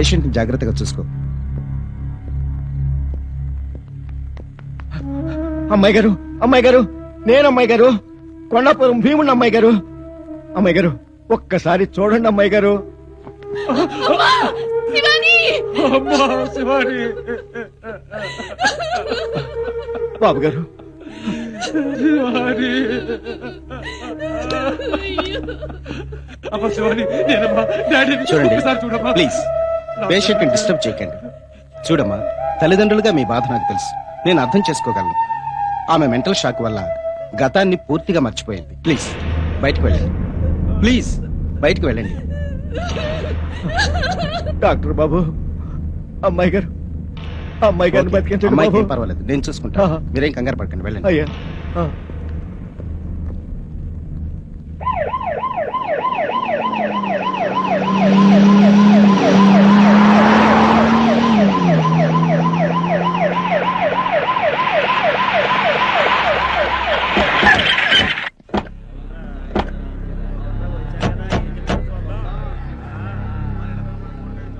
Patient జాగ్రత్తగా చూసుకో. అమ్మాయి గారు, అమ్మాయి గారు, నేను అమ్మాయి గారు, కొండాపురం భీముడు అమ్మాయి గారు. అమ్మాయి గారు ఒక్కసారి చూడండి అమ్మాయి గారు. బాబు గారు, చూడండి ప్లీజ్, పేషెంట్ ని డిస్టర్బ్ చేయకండి. చూడమ్మా, తల్లిదండ్రులుగా మీ బాధ నాకు తెలుసు, నేను అర్థం చేసుకోగలను. ఆమె మెంటల్ షాక్ వల్ల గతాన్ని పూర్తిగా మర్చిపోయింది. ప్లీజ్ బయటకు వెళ్ళండి, ప్లీజ్ బయటకు వెళ్ళండి. డాక్టర్ బాబు, అమ్మాయి గారు, అమ్మాయి గారిని బతికించండి. అమ్మాయికి ఏం పర్వాలేదు, నేను చూసుకుంటా, మీరేం కంగారు పడకండి, వెళ్ళండి. అయ్యా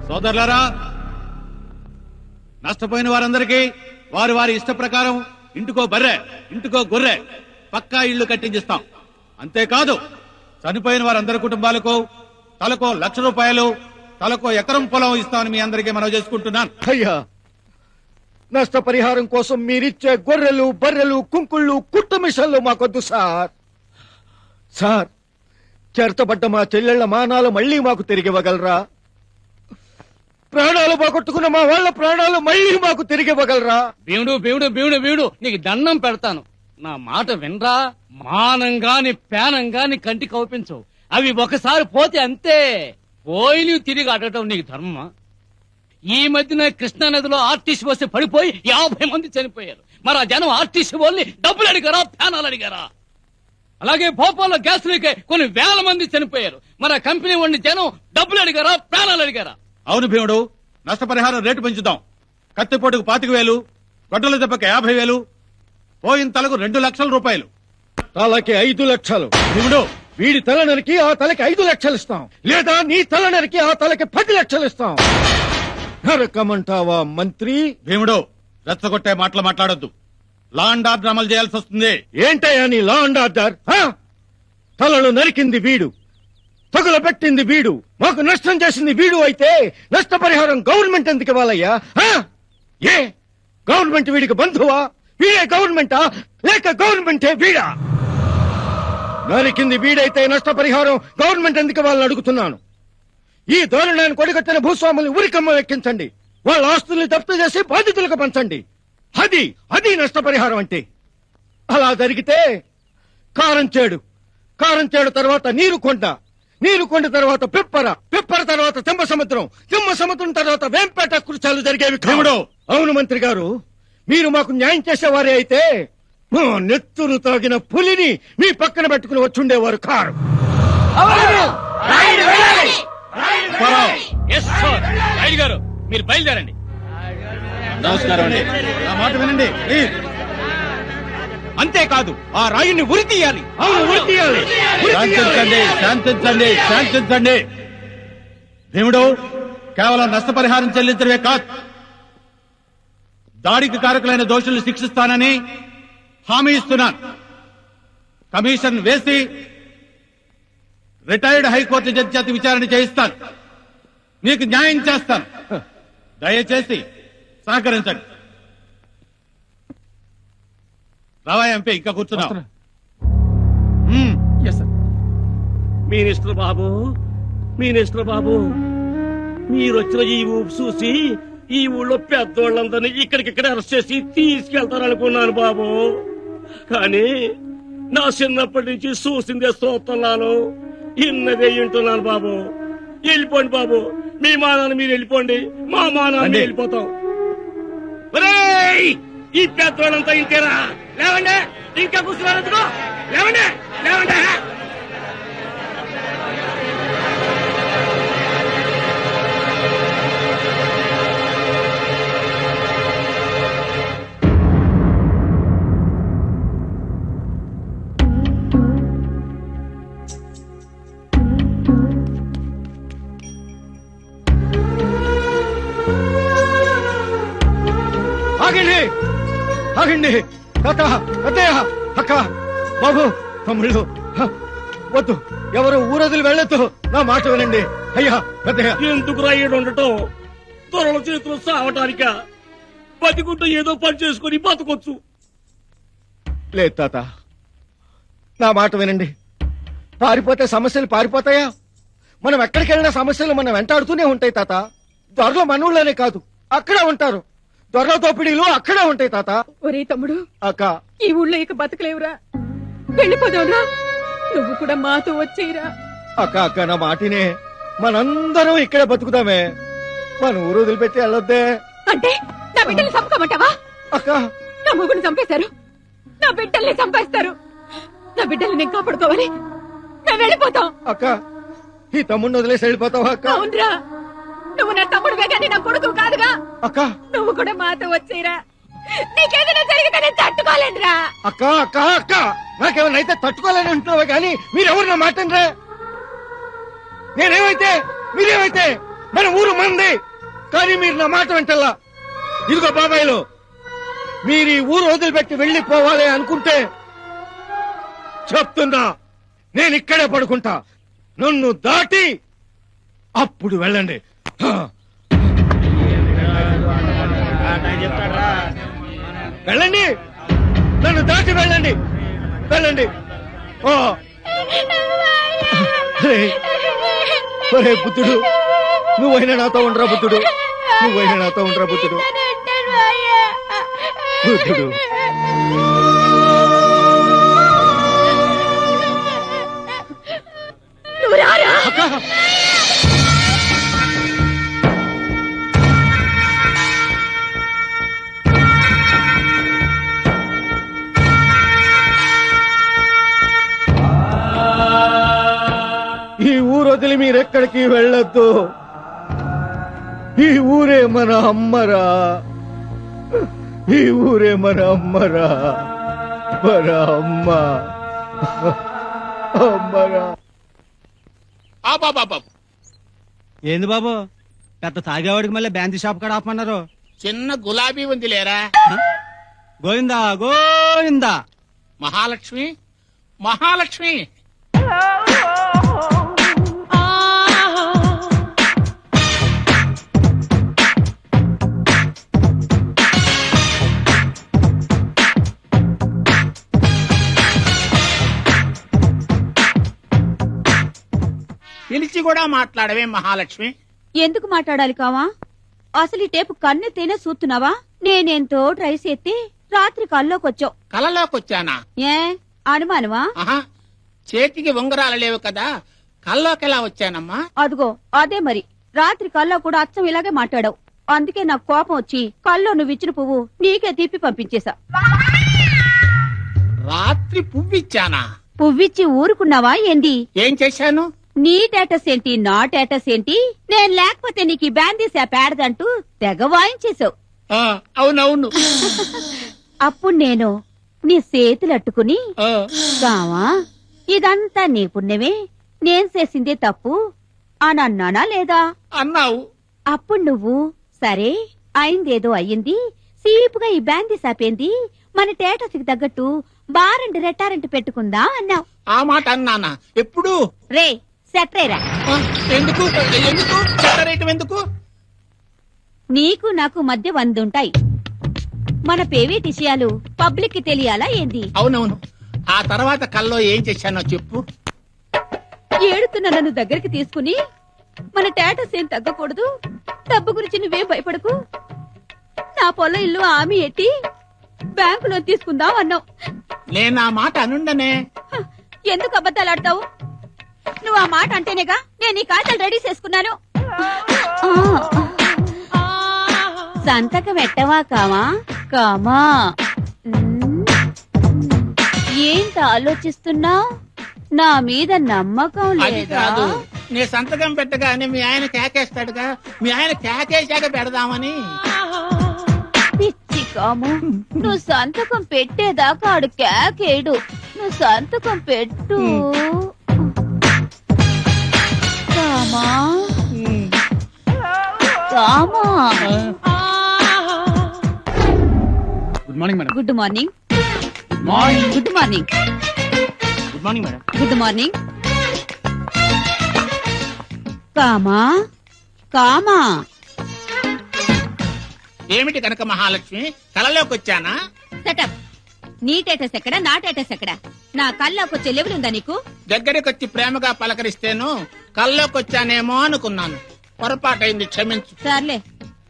సోదరులారా, నష్టపోయిన వారందరికీ వారి వారి ఇష్ట ప్రకారం ఇంటికో బర్రె, ఇంటికో గొర్రె, పక్కా ఇళ్లు కట్టించిస్తాం. అంతేకాదు, చనిపోయిన వారందరి కుటుంబాలకు తలకో 1,00,000 రూపాయలు, తలకో ఎకరం పొలం ఇస్తామని మీ అందరికీ మనవి చేసుకుంటున్నాను. అయ్యా, నష్టపరిహారం కోసం మీరిచ్చే గొర్రెలు, బర్రెలు, కుంకుళ్ళు, కుట్టు మిషన్లు మాకొద్దు సార్. సార్, చేర్చబడ్డ మా చెల్లెళ్ల మానాలు మళ్లీ మాకు తిరిగివ్వగలరా? ప్రాణాలు పోగొట్టుకున్న మా వాళ్ళ ప్రాణాలు మళ్ళీ మాకు తిరిగివ్వగలరా? భీముడు భీముడు భీముడు భీముడు, నీకు దండం పెడతాను, నా మాట వినరా. మానంగాని పేనంగాని కంటి కౌపించవు, అవి ఒకసారి పోతే అంతే. పోయి నువ్వు తిరిగి అడగటం నీకు ధర్మమా? ఈ మధ్యన కృష్ణా నదిలో ఆర్టీసీ బస్సు పడిపోయి 50 మంది చనిపోయారు. మరి ఆ జనం ఆర్టీసీ వాళ్ళని డబ్బులు అడిగారా, ప్యానాలు అడిగారా? అలాగే భోపాల్లో గ్యాస్ లీక్ కొన్ని వేల మంది చనిపోయారు. మరి ఆ కంపెనీ వాడిని జనం డబ్బులు అడిగారా, ప్యానాలు అడిగారా? అవును భీముడు, నష్టపరిహారం రేటు పెంచుదాం. కత్తిపోటుకు 25,000, గొడ్డల దెబ్బకి 50,000, పోయిన తలకు 2,00,000 రూపాయలు. తలకి 5 లక్షలు. భీముడు, వీడి తల నరికి ఆ తలకి 5 లక్షలు ఇస్తాం, లేదా నీ తల నరికి ఆ తలకి 10 లక్షలు ఇస్తాం. నరకమంటావా మంత్రి? భీముడు, రెచ్చగొట్టే మాటలు మాట్లాడొద్దు. లా అండ్ ఆర్డర్ అమలు చేయాల్సి వస్తుంది. ఏంటయ్యా నీ లా అండ్ ఆర్డర్? తలలు నరికింది వీడు, తగుల పెట్టింది వీడు, మాకు నష్టం చేసింది వీడు అయితే నష్టపరిహారం గవర్నమెంట్ ఎందుకు ఇవ్వాలయ్యా? ఏ గవర్నమెంట్ వీడికి బంధువా? వీడే గవర్నమెంటా, లేక గవర్నమెంటే వీడా? నరికింది వీడైతే నష్టపరిహారం గవర్నమెంట్ ఎందుకు ఇవ్వాలని అడుగుతున్నాను. ఈ ధోరణాన్ని కొడిగట్టిన భూస్వాముల్ని ఉరికమ్మ ఎక్కించండి, వాళ్ళ ఆస్తుల్ని జప్తు చేసి బాధితులకు పంచండి. అది నష్టపరిహారం అంటే. అలా జరిగితే కారం చేడు తర్వాత నీరు కొండ తర్వాత పిప్పర తర్వాత తిమ్మ సముద్రం తర్వాత వేంపేట కృత్యాలు జరిగేవి కావుడు. అవును మంత్రి గారు, మీరు మాకు న్యాయం చేసేవారే అయితే నెత్తురు తాగిన పులిని మీ పక్కన పెట్టుకుని వచ్చుండేవారు కారు. గారు, మీరు బయలుదేరండి. నమస్కారం అండి, నా మాట వినండి ప్లీజ్. అంతేకాదు, ఆ రాయుని ఉరి తీయాలి. శాంతించండి. భీముడు, కేవలం నష్టపరిహారం చెల్లించడమే కాదు, దాడికి కారకులైన దోషుల్ని శిక్షిస్తానని హామీ ఇస్తున్నాను. కమిషన్ వేసి రిటైర్డ్ హైకోర్టు జడ్జి చేత విచారణ చేయిస్తాను. నీకు న్యాయం చేస్తాను. దయచేసి సహకరించండి. రావా ఎంపీ, ఇంకా కూర్చున్నావు. మినిస్టర్ బాబు, మీరొచ్చిన ఈ ఊపు చూసి ఈ ఊళ్ళో పెద్దోళ్ళందరినీ ఇక్కడికిక్కడ అరెస్ట్ చేసి తీసుకెళ్తారనుకున్నాను బాబు. కానీ నా చిన్నప్పటి నుంచి చూసిందే చూస్తున్నాను, ఇన్నదే వింటున్నాను బాబు. వెళ్ళిపోండి బాబు, మీ మానాన్ని మీరు వెళ్ళిపోండి, మా మానాన్ని వెళ్ళిపోతాం. ఈ పెద్దోళ్ళంతా ఇంతేరా? లేవండి, ఇంకా కూర్చున్నారందుకో. లేవండి. వెళ్ళండి తాత, అత్తయ్య, అక్క, బాబు, తమ్ముళ్ళు, వద్దు, ఎవరు ఊరొదిలి వెళ్ళొద్దు, నా మాట వినండి. అయ్యా పెద్దయ్య, ఎందుకు రాయడు ఉండటం? త్వరలో చేతులు సావటానిక? బతికుంటూ ఏదో పని చేసుకుని బతకొచ్చు. లేదు తాత, నా మాట వినండి. పారిపోతే సమస్యలు పారిపోతాయా? మనం ఎక్కడికి వెళ్ళినా సమస్యలు మనం వెంటాడుతూనే ఉంటాయి తాత. దొరలో మనవుల్లోనే కాదు, అక్కడే ఉంటారు. దొరల దోపిడీలు అక్కడే ఉంటాయి తాత. ఒరే తమ్ముడు, అక్క, ఈ ఊళ్ళో ఇక బతకలేవురా, వెళ్ళిపోదావురా. నువ్వు కూడా మాతో వచ్చేయరా. అక్క, అక్క, నా మాటినే. మనందరం ఇక్కడే బతుకుదామే, మన ఊరు వదిలిపెట్టి వెళ్ళొద్దే. అంటే నా బిడ్డల్ని చంపుకోమంటావా? అక్క, నా మొగుడిని చంపేశారు, నా బిడ్డల్ని చంపేస్తారు. నా బిడ్డల్ని నేను కాపాడుకోవాలి. మేము వెళ్ళిపోతాం. అక్క, ఈ తమ్ముడిని వదిలేసి వెళ్ళిపోతావా అక్క? అవునరా, నువ్వు నా తమ్ముడువే కానీ నా కొడుకు కాదుగా. అక్క, నువ్వు కూడా మాతో వచ్చేయరా. నీకేదైనా జరిగితే నేను తట్టుకోలేనురా. అక్క, అక్క, అక్క, నాకేమైనా అయితే తట్టుకోలేని ఉంటున్నావా కానీ మీరెవరు నా మాట రా. నేనేమైతే మీరేమైతే మన ఊరు మంది, కానీ మీరు నా మాట వింటల్లా. ఇదిగో బాబాయ్లు, మీరు ఈ ఊరు వదిలిపెట్టి వెళ్ళిపోవాలి అనుకుంటే చెప్తున్నా, నేను ఇక్కడే పడుకుంటా. నన్ను దాటి అప్పుడు వెళ్ళండి. వెళ్ళండి, నన్ను దాటి వెళ్ళండి, వెళ్ళండి. ఒరే బుద్ధుడు, నువ్వైనా నాతో ఉండరా బుద్ధుడు, నువ్వైనా నాతో ఉండరా బుద్ధుడు, బుద్ధుడు. నువ్వు రారా. అక్క, ఈ ఊరు వదిలి మీరెక్కడికి వెళ్ళొద్దు. ఈ ఊరే మన అమ్మరా, ఈ ఊరే మన అమ్మరా, మన అమ్మ, అమ్మరా. ఏంది బాబు, పెద్ద తాగేవాడికి మళ్ళీ బ్యాంతి షాప్ కాడ ఆపమన్నారు. చిన్న గులాబీ ఉంది లేరా? గోవిందా గోవిందా. మహాలక్ష్మి, మహాలక్ష్మి. పిలిచి కూడా మాట్లాడవే మహాలక్ష్మి. ఎందుకు మాట్లాడాలి కావా? అసలు ఈ టేపు కన్నెత్తేనే చూస్తున్నావా? నేనెంతో ట్రై చేస్తే రాత్రి కల్లోకొచ్చావు. కలలోకొచ్చానా? ఏ అనుమానమా? ఆహా, చేతికి ఉంగరాలు లేవు కదా, కల్లోకెలా వచ్చానమ్మా? అదిగో అదే మరి. రాత్రి కల్లో కూడా అచ్చం ఇలాగే మాట్లాడావు. అందుకే నాకు కోపం వచ్చి కల్లో నువ్వు ఇచ్చిన పువ్వు నీకే తిప్పి పంపించేశా. రాత్రి పువ్విచ్చానా? పువ్విచ్చి ఊరుకున్నావా ఏంది? ఏం చేశాను? నీ టేటస్ ఏంటి, నా టేటస్ ఏంటి? నేను లేకపోతే నీకు బ్యాందీసా పేడదంటూ తెగ వాయించేశావు. అవునవును. అప్పుడు నేను నీ చేతులట్టుకుని, ఆ, కావా ఇదంతా నీ పుణ్యమే, నేను చేసిందే తప్పు అని అన్నానా లేదా? అన్నావు. అప్పుడు నువ్వు సరే అయిందేదో అయ్యింది, సీపుగా ఈ బ్యాందీ సాపేంది, మన టేటస్కి తగ్గట్టు బారెంట్ రెట్టారెంట్ పెట్టుకుందా అన్నావు. ఆ మాట అన్నానా? ఎప్పుడు? రే సెట్రేరా. ఆ, ఎందుకు ఎందుకు చెట్టరేయటం ఎందుకు? నీకు నాకు మధ్య 100 ఉంటాయి. మన పేవేట్ విషయాలు పబ్లిక్ కి తెలియాలా ఏంది? అవునవును. ఆ తర్వాత కల్లో ఏం చేశానో చెప్పు. ఏడుతున్న నన్ను దగ్గరికి తీసుకుని, మన టేటస్ ఏం తగ్గకూడదు, డబ్బు గురించి నువ్వేం భయపడకు, నా పొలం ఇల్లు ఆమె ఎట్టి బ్యాంకులో తీసుకుందాం అన్నావు. నేను ఆ మాట అనుండనే. హ, ఎందుకు అబద్ధాలాడతావు? నువ్వు ఆ మాట అంటేనేగా నేను ఈ కాగితాలు రెడీ చేసుకున్నాను. సంతకం పెట్టవా కామా? కామా ఏంటి ఆలోచిస్తున్నావు? నా మీద నమ్మకం అది లేదా? కాదు, నీ సంతకం పెట్టగానే మీ ఆయన కేకేస్తాడుగా, మీ ఆయన కేకేశాక పెడదామని. పిచ్చి కాము, నువ్వు సంతకం పెట్టేదాకా ఆడు కేకేడు. నువ్వు సంతకం పెట్టు comma. Comma. Good morning madam. Good morning. Good morning. Good morning madam. Good morning. Comma comma. ఏమిటి కనుక మహాలక్ష్మి, కళలోకి వచ్చానా? సెటప్. నీ టేటస్ ఎక్కడ, నా టేటస్ ఎక్కడ? నా కల్లోకి వచ్చే లెవెల్ ఉందా నీకు? దగ్గరికి వచ్చి ప్రేమగా పలకరిస్తేను కళ్ళలోకి వచ్చానేమో అనుకున్నాను. పొరపాటైంది, క్షమించు. సర్లే,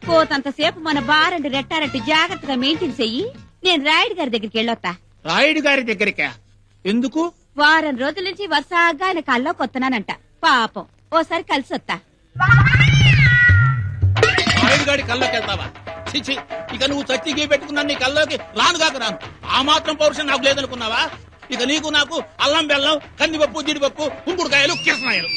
పోతంతసేపు మన బారెండు రెట్టారెట్టి జాగ్రత్తగా మెయింటైన్ చెయ్యి. నేను రాయుడు గారి దగ్గరికి వెళ్ళొత్తా. రాయుడు గారి దగ్గరికా? ఎందుకు? వారం రోజుల నుంచి వరుసగా ఆయన కల్లోకి వస్తున్నానంట. పాపం, ఓసారి కలిసి వస్తా. రాయుడు గారి కల్లోకి వెళ్తావా? చిచి, ఇక నువ్వు చచ్చికి పెట్టుకున్నా నీ కల్లోకి రానుగాక రాను. ఆ మాత్రం పౌరుషం నాకు లేదనుకున్నావా? ఇక నీకు నాకు అల్లం బెల్లం, కందిపప్పు, జీడిపప్పు, కుంకుడుకాయలు, కిరసనాయలు.